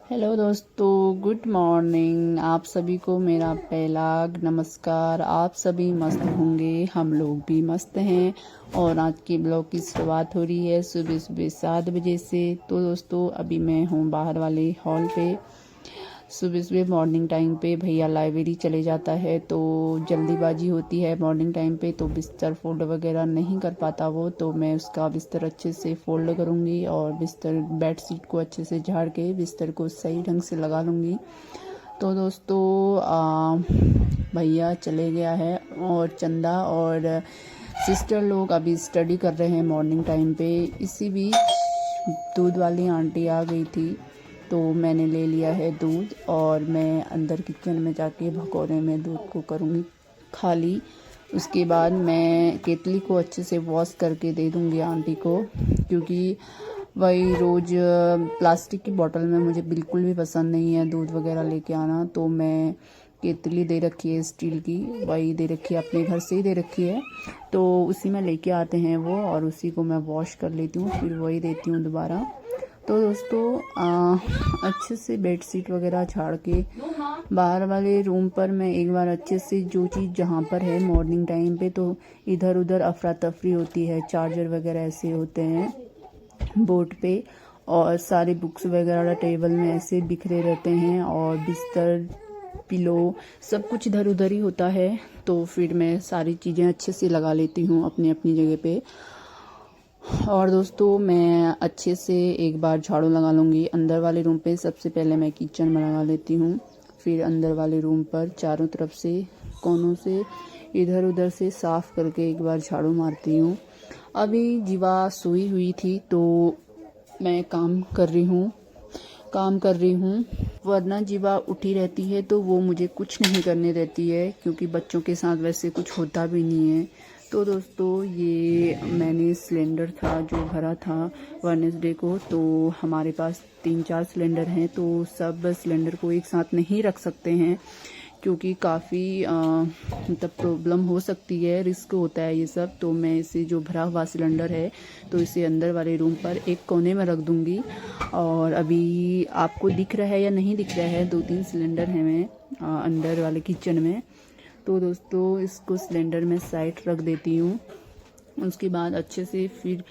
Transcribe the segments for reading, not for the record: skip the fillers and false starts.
Hello दोस्तों, good morning. आप सभी को मेरा पहला नमस्कार। आप सभी मस्त होंगे, हम लोग भी मस्त हैं। और आज के ब्लॉग की शुरुआत हो रही है सुबह सुबह 7 बजे से। तो दोस्तों, अभी मैं हूँ बाहर वाले हॉल पे। सुबह सुबह मॉर्निंग टाइम पे भैया लाइब्रेरी चले जाता है, तो जल्दीबाजी होती है मॉर्निंग टाइम पे, तो बिस्तर फोल्ड वगैरह नहीं कर पाता वो। तो मैं उसका बिस्तर अच्छे से फोल्ड करूँगी और बिस्तर बेड शीट को अच्छे से झाड़ के बिस्तर को सही ढंग से लगा लूँगी। तो दोस्तों, भैया चले गया है और चंदा और सिस्टर लोग अभी स्टडी कर रहे हैं मॉर्निंग टाइम पे। इसी बीच दूध वाली आंटी आ गई थी, तो मैंने ले लिया है दूध और मैं अंदर किचन में जाके भगोने में दूध को करूँगी खाली। उसके बाद मैं केतली को अच्छे से वॉश करके दे दूँगी आंटी को, क्योंकि वही रोज़ प्लास्टिक की बोतल में मुझे बिल्कुल भी पसंद नहीं है दूध वगैरह लेके आना। तो मैं केतली दे रखी है स्टील की, वही दे रखी है, अपने घर से ही दे रखी है, तो उसी में लेके आते हैं वो और उसी को मैं वॉश कर लेती हूँ, फिर वही देती हूँ दोबारा। तो दोस्तों, अच्छे से बेड शीट वगैरह झाड़ के बाहर वाले रूम पर मैं एक बार अच्छे से जो चीज़ जहाँ पर है मॉर्निंग टाइम पे, तो इधर उधर अफरा तफरी होती है, चार्जर वगैरह ऐसे होते हैं बोर्ड पे, और सारे बुक्स वगैरह टेबल में ऐसे बिखरे रहते हैं, और बिस्तर पिलो सब कुछ इधर उधर ही होता है। तो फिर मैं सारी चीज़ें अच्छे से लगा लेती हूँ अपनी अपनी जगह पे। और दोस्तों, मैं अच्छे से एक बार झाड़ू लगा लूँगी अंदर वाले रूम पे। सबसे पहले मैं किचन में लगा लेती हूँ, फिर अंदर वाले रूम पर चारों तरफ से कोनों से इधर उधर से साफ़ करके एक बार झाड़ू मारती हूँ। अभी जीवा सोई हुई थी, तो मैं काम कर रही हूँ, वरना जीवा उठी रहती है तो वो मुझे कुछ नहीं करने देती है, क्योंकि बच्चों के साथ वैसे कुछ होता भी नहीं है। तो दोस्तों, ये मैंने सिलेंडर था जो भरा था वेडनेसडे को, तो हमारे पास 3-4 सिलेंडर हैं, तो सब सिलेंडर को एक साथ नहीं रख सकते हैं, क्योंकि काफ़ी मतलब प्रॉब्लम हो सकती है, रिस्क होता है ये सब। तो मैं इसे जो भरा हुआ सिलेंडर है, तो इसे अंदर वाले रूम पर एक कोने में रख दूंगी। और अभी आपको दिख रहा है या नहीं दिख रहा है, 2-3 सिलेंडर हैं मैं अंदर वाले किचन में। तो दोस्तों, इसको सिलेंडर में साइड रख देती हूँ। उसके बाद अच्छे से फिर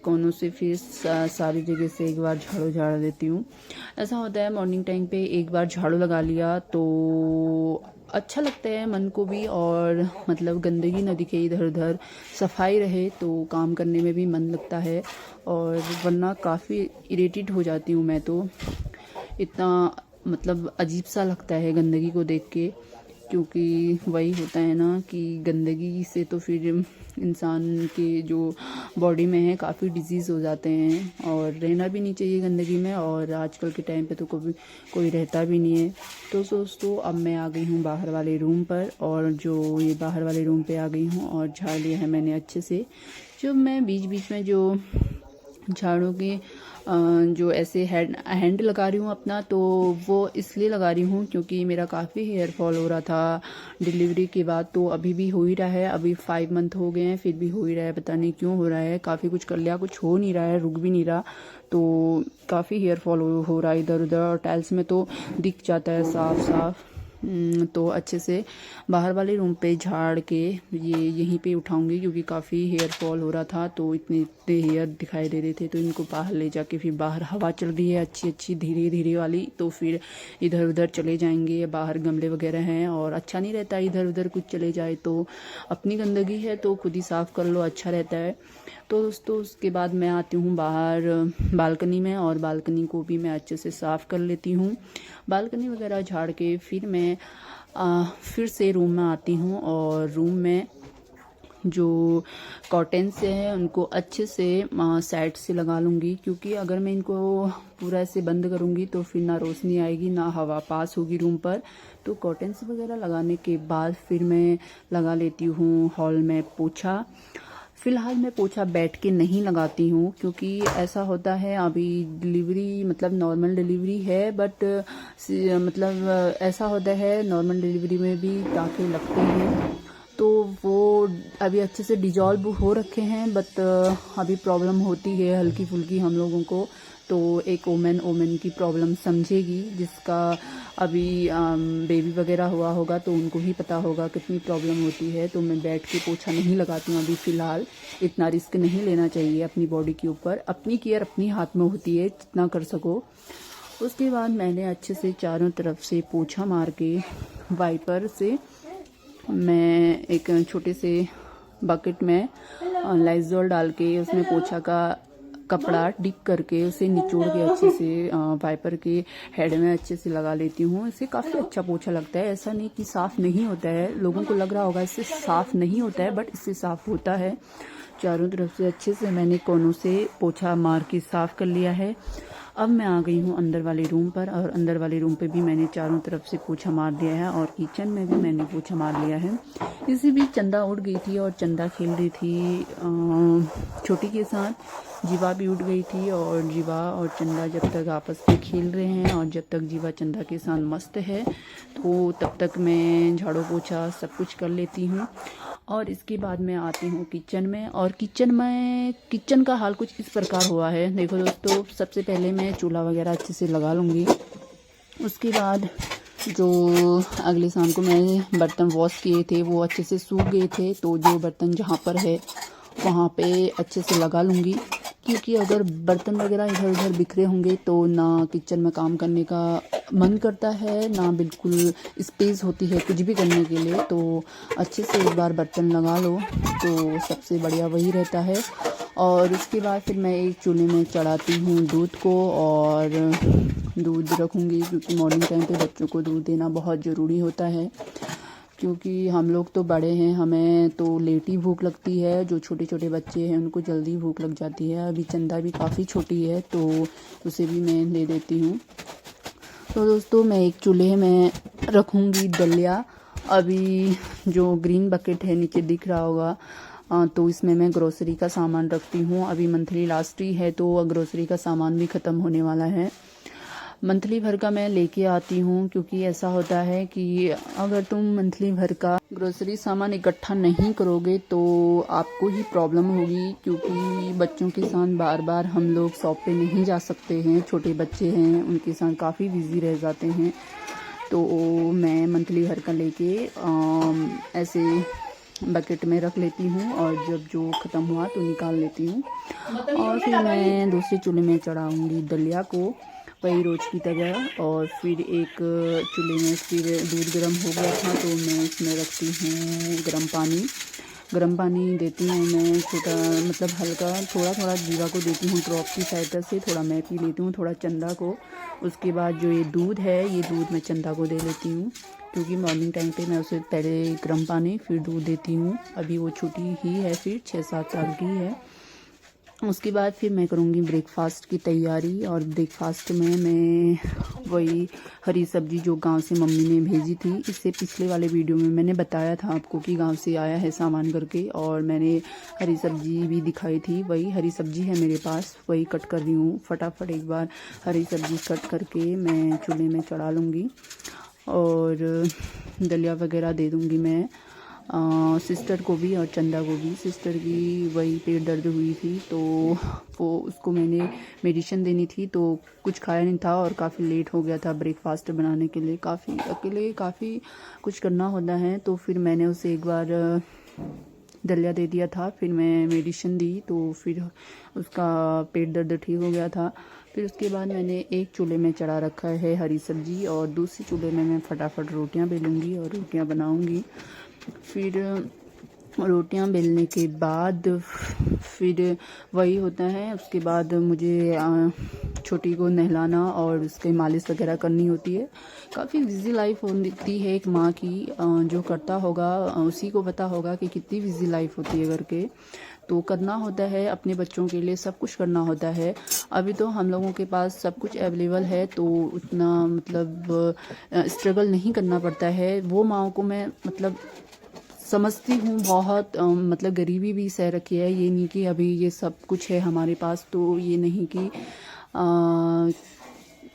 कोनों से फिर सारी जगह से एक बार झाड़ू झाड़ देती हूँ। ऐसा होता है मॉर्निंग टाइम पे एक बार झाड़ू लगा लिया तो अच्छा लगता है मन को भी, और मतलब गंदगी न दिखे इधर उधर, सफाई रहे तो काम करने में भी मन लगता है। और वरना काफ़ी इरिटेट हो जाती हूँ मैं तो, इतना मतलब अजीब सा लगता है गंदगी को देख के, क्योंकि वही होता है ना कि गंदगी से तो फिर इंसान के जो बॉडी में है काफ़ी डिजीज़ हो जाते हैं, और रहना भी नहीं चाहिए गंदगी में, और आजकल के टाइम पे तो कोई रहता भी नहीं है। तो दोस्तों, अब मैं आ गई हूँ बाहर वाले रूम पर, और जो ये बाहर वाले रूम पे आ गई हूँ और झाड़ लिया है मैंने अच्छे से। जो मैं बीच बीच में जो झाड़ू के जो ऐसे हैंड लगा रही हूँ अपना, तो वो इसलिए लगा रही हूँ क्योंकि मेरा काफ़ी हेयर फॉल हो रहा था डिलीवरी के बाद, तो अभी भी हो ही रहा है। अभी 5 मंथ हो गए हैं, फिर भी हो ही रहा है, पता नहीं क्यों हो रहा है। काफ़ी कुछ कर लिया, कुछ हो नहीं रहा है, रुक भी नहीं रहा, तो काफ़ी हेयर फॉल हो रहा है इधर उधर, और टाइल्स में तो दिख जाता है साफ साफ। तो अच्छे से बाहर वाले रूम पे झाड़ के ये यहीं पे उठाऊंगी, क्योंकि काफ़ी हेयर फॉल हो रहा था, तो इतने इतने हेयर दिखाई दे रहे थे, तो इनको बाहर ले जाके फिर बाहर हवा चल रही है अच्छी अच्छी धीरे धीरे वाली, तो फिर इधर उधर चले जाएंगे। बाहर गमले वगैरह हैं और अच्छा नहीं रहता इधर उधर कुछ चले जाए, तो अपनी गंदगी है तो खुद ही साफ़ कर लो, अच्छा रहता है। तो दोस्तों, उसके बाद मैं आती हूँ बाहर बालकनी में, और बालकनी को भी मैं अच्छे से साफ़ कर लेती हूँ। बालकनी वगैरह झाड़ के फिर मैं फिर से रूम में आती हूँ, और रूम में जो कॉटन से हैं उनको अच्छे से साइड से लगा लूँगी, क्योंकि अगर मैं इनको पूरा ऐसे बंद करूँगी तो फिर ना रोशनी आएगी ना हवा पास होगी रूम पर। तो कॉटन्स वगैरह लगाने के बाद फिर मैं लगा लेती हूँ हॉल में पोछा। फ़िलहाल मैं पोछा बैठ के नहीं लगाती हूँ, क्योंकि ऐसा होता है अभी डिलीवरी मतलब नॉर्मल डिलीवरी है, बट मतलब ऐसा होता है नॉर्मल डिलीवरी में भी टाँके लगते हैं, तो वो अभी अच्छे से डिजॉल्व हो रखे हैं, बट अभी प्रॉब्लम होती है हल्की फुल्की हम लोगों को। तो तो एक ओमेन की प्रॉब्लम समझेगी, जिसका अभी बेबी वगैरह हुआ होगा तो उनको ही पता होगा कितनी प्रॉब्लम होती है। तो मैं बैठ के पोछा नहीं लगाती हूँ अभी फ़िलहाल, इतना रिस्क नहीं लेना चाहिए अपनी बॉडी के ऊपर। अपनी केयर अपनी हाथ में होती है, जितना कर सको। उसके बाद मैंने अच्छे से चारों तरफ से पोछा मार के वाइपर से मैं एक छोटे से बकेट में लाइजॉल डाल के उसमें पोछा का कपड़ा डिप करके उसे निचोड़ के अच्छे से वाइपर के हेड में अच्छे से लगा लेती हूँ। इससे काफ़ी अच्छा पोछा लगता है। ऐसा नहीं कि साफ़ नहीं होता है, लोगों को लग रहा होगा इससे साफ़ नहीं होता है, बट इससे साफ़ होता है। चारों तरफ से अच्छे से मैंने कोनों से पोछा मार के साफ़ कर लिया है। अब मैं आ गई हूँ अंदर वाले रूम पर, और अंदर वाले रूम पे भी मैंने चारों तरफ से पोछा मार दिया है, और किचन में भी मैंने पोछा मार लिया है। इसी बीच चंदा उठ गई थी और चंदा खेल रही थी छोटी के साथ। जीवा भी उठ गई थी, और जीवा और चंदा जब तक आपस में खेल रहे हैं और जब तक जीवा चंदा के साथ मस्त है, तो तब तक मैं झाड़ू पोछा सब कुछ कर लेती हूँ। और इसके बाद मैं आती हूँ किचन में, और किचन का हाल कुछ इस प्रकार हुआ है। देखो दोस्तों, सबसे पहले मैं चूल्हा वगैरह अच्छे से लगा लूँगी। उसके बाद जो अगले शाम को मैंने बर्तन वॉश किए थे वो अच्छे से सूख गए थे, तो जो बर्तन जहाँ पर है वहाँ पे अच्छे से लगा लूँगी। क्योंकि अगर बर्तन वगैरह इधर उधर बिखरे होंगे तो ना किचन में काम करने का मन करता है, ना बिल्कुल स्पेस होती है कुछ भी करने के लिए। तो अच्छे से एक बार बर्तन लगा लो तो सबसे बढ़िया वही रहता है। और उसके बाद फिर मैं एक चूल्हे में चढ़ाती हूँ दूध को, और दूध रखूँगी क्योंकि मॉर्निंग टाइम पे बच्चों को दूध देना बहुत ज़रूरी होता है। क्योंकि हम लोग तो बड़े हैं, हमें तो लेट ही भूख लगती है। जो छोटे छोटे बच्चे हैं उनको जल्दी भूख लग जाती है। अभी चंदा भी काफ़ी छोटी है तो उसे भी मैं दे देती हूँ। तो दोस्तों, मैं एक चूल्हे में रखूँगी दलिया। अभी जो ग्रीन बकेट है नीचे दिख रहा होगा, तो इसमें मैं ग्रोसरी का सामान रखती हूँ। अभी मंथली लास्ट ही है तो ग्रोसरी का सामान भी ख़त्म होने वाला है। मंथली भर का मैं लेके आती हूँ, क्योंकि ऐसा होता है कि अगर तुम मंथली भर का ग्रोसरी सामान इकट्ठा नहीं करोगे तो आपको ही प्रॉब्लम होगी। क्योंकि बच्चों के साथ बार बार हम लोग शॉप पे नहीं जा सकते हैं, छोटे बच्चे हैं, उनके साथ काफ़ी बिजी रह जाते हैं। तो मैं मंथली भर का लेके ऐसे बकेट में रख लेती हूँ, और जब जो ख़त्म हुआ तो निकाल लेती हूँ। और फिर मैं दूसरे चूल्हे में चढ़ाऊँगी दलिया को, वही रोज़ की तरह। और फिर एक चूल्हे में फिर दूध गर्म हो गया था तो मैं इसमें रखती हूँ गर्म पानी देती हूँ मैं, छोटा मतलब हल्का थोड़ा थोड़ा जीवा को देती हूँ ड्रॉप की सहायता से, थोड़ा मैं पी लेती हूँ, थोड़ा चंदा को। उसके बाद जो ये दूध है, ये दूध मैं चंदा को दे लेती हूँ, क्योंकि मॉर्निंग टाइम पे मैं उसे पहले गर्म पानी फिर दूध देती हूँ। अभी वो छोटी ही है, फिर 6-7 साल की है। उसके बाद फिर मैं करूँगी ब्रेकफास्ट की तैयारी, और ब्रेकफास्ट में मैं वही हरी सब्जी जो गांव से मम्मी ने भेजी थी। इससे पिछले वाले वीडियो में मैंने बताया था आपको कि गांव से आया है सामान करके, और मैंने हरी सब्जी भी दिखाई थी। वही हरी सब्जी है मेरे पास, वही कट कर रही हूँ। फटाफट एक बार हरी सब्जी कट करके मैं चूल्हे में चढ़ा लूँगी, और दलिया वगैरह दे दूँगी मैं सिस्टर को भी और चंदा को भी। सिस्टर की वही पेट दर्द हुई थी तो वो उसको मैंने मेडिसिन देनी थी, तो कुछ खाया नहीं था और काफ़ी लेट हो गया था ब्रेकफास्ट बनाने के लिए। अकेले काफ़ी कुछ करना होता है, तो फिर मैंने उसे एक बार दलिया दे दिया था, फिर मैं मेडिसिन दी, तो फिर उसका पेट दर्द ठीक हो गया था। फिर उसके बाद मैंने एक चूल्हे में चढ़ा रखा है हरी सब्जी, और दूसरे चूल्हे में मैं फटाफट रोटियां बेलूँगी और रोटियां बनाऊँगी। फिर रोटियां बेलने के बाद फिर वही होता है, उसके बाद मुझे छोटी को नहलाना और उसके मालिश वगैरह करनी होती है। काफ़ी बिजी लाइफ होती है एक माँ की, जो करता होगा उसी को पता होगा कि कितनी बिजी लाइफ होती है घर के। तो करना होता है अपने बच्चों के लिए, सब कुछ करना होता है। अभी तो हम लोगों के पास सब कुछ अवेलेबल है, तो उतना मतलब स्ट्रगल नहीं करना पड़ता है। वो माँ को मैं मतलब समझती हूँ बहुत, मतलब गरीबी भी सह रखी है। ये नहीं कि अभी ये सब कुछ है हमारे पास, तो ये नहीं कि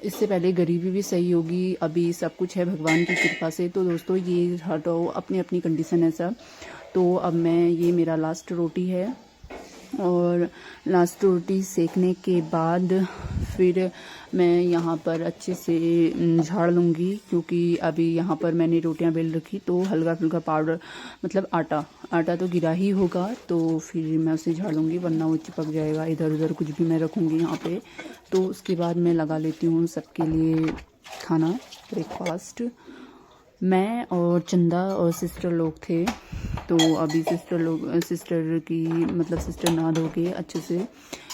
इससे पहले गरीबी भी सही होगी। अभी सब कुछ है भगवान की कृपा से। तो दोस्तों, ये हटो अपनी अपनी कंडीशन है सब। तो अब मैं ये मेरा लास्ट रोटी है, और लास्ट रोटी सेकने के बाद फिर मैं यहाँ पर अच्छे से झाड़ लूँगी, क्योंकि अभी यहाँ पर मैंने रोटियाँ बेल रखी तो हल्का फुल्का पाउडर मतलब आटा तो गिरा ही होगा, तो फिर मैं उसे झाड़ लूँगी वरना वो चिपक जाएगा इधर उधर कुछ भी मैं रखूँगी यहाँ पे। तो उसके बाद मैं लगा लेती हूँ सबके लिए खाना, ब्रेकफास्ट। मैं और चंदा और सिस्टर लोग थे, तो अभी सिस्टर की मतलब सिस्टर नहा धो के अच्छे से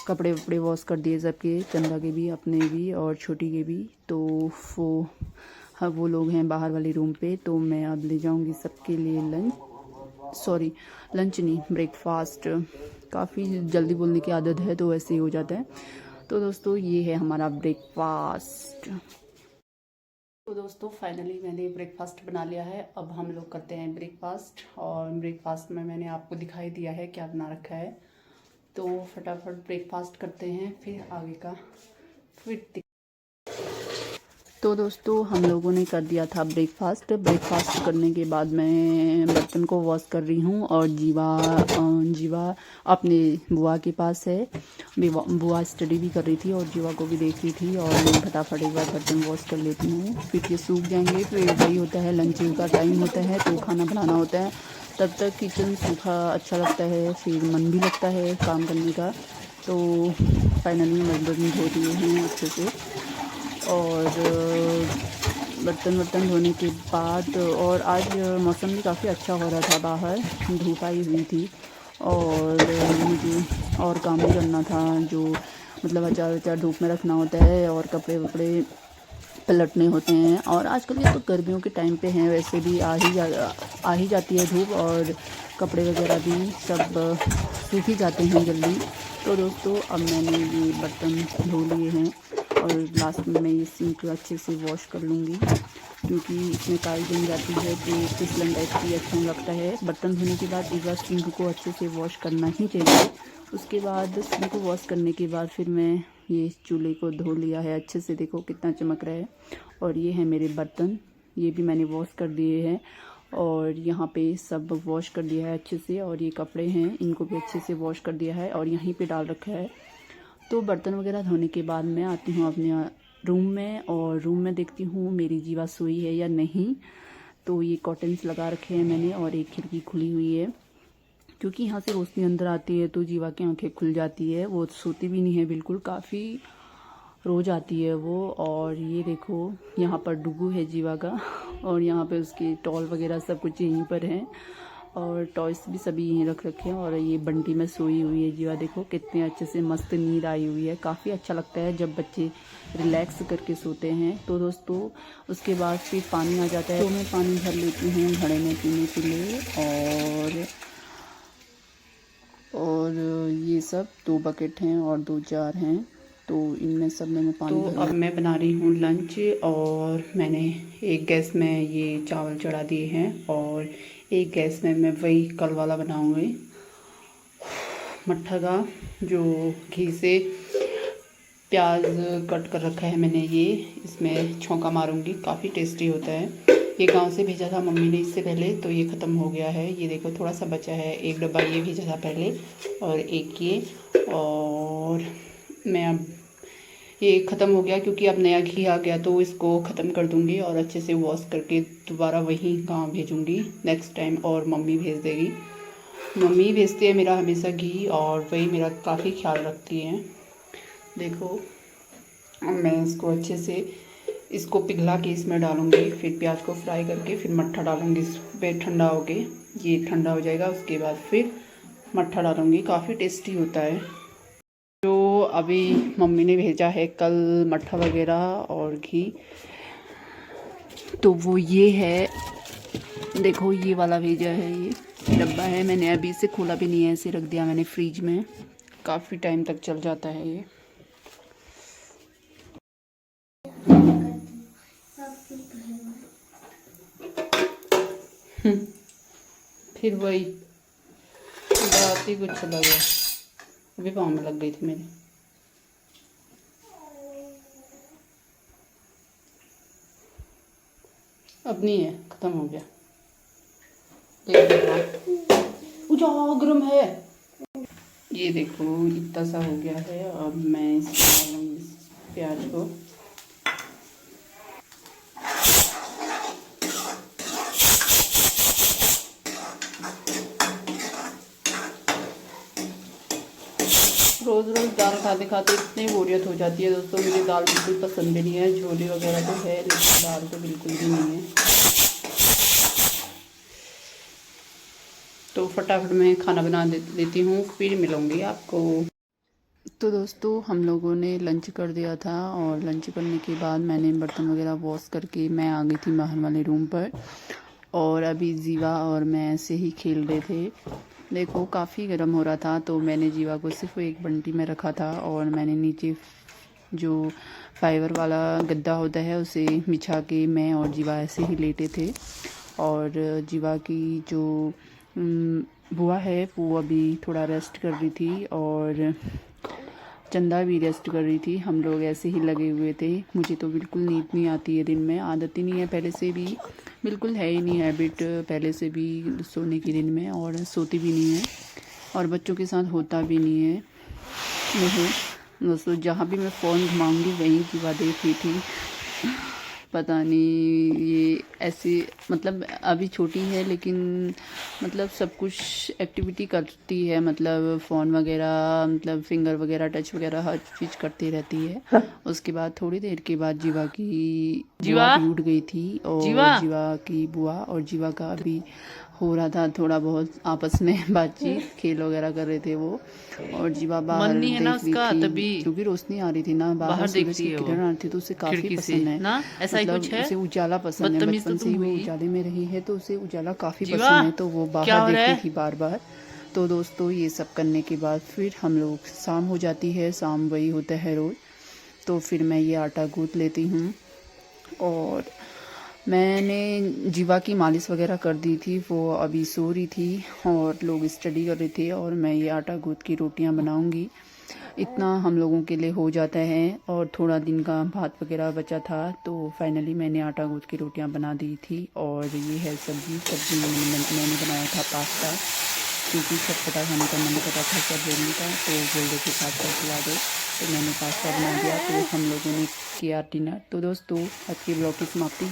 कपड़े वपड़े वॉश कर दिए सबके, चंदा के भी, अपने भी और छोटी के भी। तो वो लोग हैं बाहर वाले रूम पे, तो मैं अब ले जाऊंगी सबके लिए लंच नहीं, ब्रेकफास्ट। काफ़ी जल्दी बोलने की आदत है तो ऐसे ही हो जाता है। तो दोस्तों ये है हमारा ब्रेकफास्ट। तो दोस्तों फाइनली मैंने ब्रेकफास्ट बना लिया है। अब हम लोग करते हैं ब्रेकफास्ट, और ब्रेकफास्ट में मैंने आपको दिखाई दिया है क्या बना रखा है। तो फटाफट ब्रेकफास्ट करते हैं, फिर आगे का फिर। तो दोस्तों हम लोगों ने कर दिया था ब्रेकफास्ट करने के बाद मैं बर्तन को वॉश कर रही हूँ, और जीवा अपने बुआ के पास है। बुआ स्टडी भी कर रही थी और जीवा को भी देख रही थी, और मैं फटाफट एक बार बर्तन वॉश कर लेती हूँ, फिर ये सूख जाएंगे। फिर वही होता है, लंच का टाइम होता है तो खाना बनाना होता है, तब तक किचन सूखा अच्छा लगता है, फिर मन भी लगता है काम करने का। तो फाइनली बर्तन धो दिए हैं अच्छे से, और बर्तन धोने के बाद, और आज मौसम भी काफ़ी अच्छा हो रहा था, बाहर धूप आई हुई थी, और मुझे और काम भी करना था, जो मतलब अचार धूप में रखना होता है और कपड़े वपड़े पलटने होते हैं। और आजकल ये तो गर्मियों के टाइम पे हैं, वैसे भी आ ही जाती है धूप, और कपड़े वगैरह भी सब सूख ही जाते हैं जल्दी। तो दोस्तों अब मैंने ये बर्तन धो लिए हैं, और लास्ट में मैं ये सिंक अच्छे से वॉश कर लूँगी, क्योंकि इसमें काई जम जाती है तो फिसलन टाइप की अच्छा नहीं लगता है। बर्तन धोने के बाद एक बार सिंक को अच्छे से वॉश करना ही चाहिए। उसके बाद सिंक को वॉश करने के बाद फिर मैं ये चूल्हे को धो लिया है अच्छे से, देखो कितना चमक रहा है। और ये है मेरे बर्तन, ये भी मैंने वॉश कर दिए हैं, और यहाँ पे सब वॉश कर दिया है अच्छे से। और ये कपड़े हैं, इनको भी अच्छे से वॉश कर दिया है और यहीं पे डाल रखा है। तो बर्तन वगैरह धोने के बाद मैं आती हूँ अपने रूम में, और रूम में देखती हूँ मेरी जीवा सोई है या नहीं। तो ये कॉटन्स लगा रखे हैं मैंने, और एक खिड़की खुली हुई है, क्योंकि यहाँ से रोशनी अंदर आती है तो जीवा की आंखें खुल जाती है, वो सोती भी नहीं है बिल्कुल, काफ़ी रोज आती है वो। और ये देखो यहाँ पर डुगू है जीवा का, और यहाँ पे उसके टॉल वगैरह सब कुछ यहीं पर है, और टॉयस भी सभी यहीं रख रखे हैं। और ये बंटी में सोई हुई है जीवा, देखो कितने अच्छे से मस्त नींद आई हुई है। काफ़ी अच्छा लगता है जब बच्चे रिलैक्स करके सोते हैं। तो दोस्तों उसके बाद फिर पानी आ जाता है, तो मैं पानी भर लेती हूँ घड़े में पीने के लिए। और ये सब 2 बकेट हैं और 2 जार हैं, तो इनमें सब में मैं पानी भर। तो अब मैं बना रही हूँ लंच, और मैंने एक गैस में ये चावल चढ़ा दिए हैं, और एक गैस में मैं वही कल वाला बनाऊँगी मट्ठा का, जो घी से प्याज कट कर रखा है मैंने, ये इसमें छौंका मारूंगी, काफ़ी टेस्टी होता है। ये गांव से भेजा था मम्मी ने इससे पहले, तो ये ख़त्म हो गया है। ये देखो थोड़ा सा बचा है, एक डब्बा ये भेजा था पहले और एक ये, और मैं अब ये ख़त्म हो गया क्योंकि अब नया घी आ गया, तो इसको ख़त्म कर दूँगी और अच्छे से वॉश करके दोबारा वही गाँव भेजूँगी नेक्स्ट टाइम, और मम्मी भेज देगी। मम्मी भेजती है मेरा हमेशा घी, और वही मेरा काफ़ी ख्याल रखती हैं। देखो मैं इसको अच्छे से इसको पिघला के इसमें डालूँगी, फिर प्याज को फ्राई करके फिर मट्ठा डालूँगी इस पर, ठंडा हो के ये ठंडा हो जाएगा, उसके बाद फिर मट्ठा डालूँगी। काफ़ी टेस्टी होता है। जो अभी मम्मी ने भेजा है कल मट्ठा वगैरह और घी, तो वो ये है, देखो ये वाला भेजा है, ये डब्बा है, मैंने अभी इसे खोला भी नहीं है, ऐसे रख दिया मैंने फ्रिज में, काफ़ी टाइम तक चल जाता है ये। फिर वही बात ही कुछ चला गया, अभी पाँव में लग गई थी मेरे। अब नहीं है, ख़त्म हो गया। देख गरम है, ये देखो इतना सा हो गया है। अब मैं इसमें डालूंगी प्याज को। रोज़ रोज़ दाल खाते खाते इतनी बोरियत हो जाती है दोस्तों। मुझे दाल बिल्कुल पसंद भी नहीं है। छोले वगैरह तो है लेकिन दाल तो बिल्कुल भी नहीं है। तो फटाफट मैं खाना बना देती हूँ, फिर मिलूँगी आपको। तो दोस्तों हम लोगों ने लंच कर दिया था और लंच करने के बाद मैंने बर्तन वगैरह वॉश करके मैं आ गई थी बाहर वाले रूम पर। और अभी जीवा और मैं ऐसे ही खेल रहे थे। देखो काफ़ी गर्म हो रहा था तो मैंने जीवा को सिर्फ एक बंटी में रखा था और मैंने नीचे जो फाइबर वाला गद्दा होता है उसे बिछा के मैं और जीवा ऐसे ही लेटे थे। और जीवा की जो बुआ है वो अभी थोड़ा रेस्ट कर रही थी और चंदा भी रेस्ट कर रही थी। हम लोग ऐसे ही लगे हुए थे। मुझे तो बिल्कुल नींद नहीं आती है दिन में, आदत ही नहीं है पहले से भी, बिल्कुल है ही नहीं हैबिट पहले से भी सोने की दिन में, और सोती भी नहीं है और बच्चों के साथ होता भी नहीं है। दोस्तों जहाँ भी मैं फ़ोन घुमाऊँगी वहीं जीवा देख रही थी। पता नहीं ये ऐसे मतलब अभी छोटी है लेकिन मतलब सब कुछ एक्टिविटी करती है, मतलब फ़ोन वगैरह मतलब फिंगर वगैरह टच वगैरह हर चीज़ करती रहती है। उसके बाद थोड़ी देर के बाद जीवा बुआ भी उठ गई थी और जीवा की बुआ और जीवा का अभी हो रहा था थोड़ा बहुत आपस में बातचीत, खेल वगैरह कर रहे थे वो। और जीवा बाहर देख रही थी क्योंकि रोशनी आ रही थी ना, बाहर सूरज की किरण आ रही थी तो उसे काफ़ी पसंद है ना, ऐसा ही कुछ है। उसे उजाला पसंद है, बचपन से ही वो उजाले में रही है तो उसे उजाला काफ़ी पसंद है तो वो बाहर देख रही थी बार बार। तो दोस्तों ये सब करने के बाद फिर हम लोग शाम हो जाती है, शाम वही होता है रोज़। तो फिर मैं ये आटा गूँथ लेती हूँ और मैंने जीवा की मालिश वगैरह कर दी थी, वो अभी सो रही थी और लोग स्टडी कर रहे थे और मैं ये आटा गूँथ की रोटियां बनाऊंगी। इतना हम लोगों के लिए हो जाता है और थोड़ा दिन का भात वगैरह बचा था तो फाइनली मैंने आटा गूँथ की रोटियां बना दी थी। और ये है सब्ज़ी मैंने बनाया था पास्ता, क्योंकि चटपटा खाने का मन कर रहा था सब लोगों का तो बोल रहे थे पास्ता खिला दो तो मैंने पास्ता बना दिया। तो हम लोगों ने किया डिनर। तो दोस्तों आज के ब्लॉग की समाप्ति।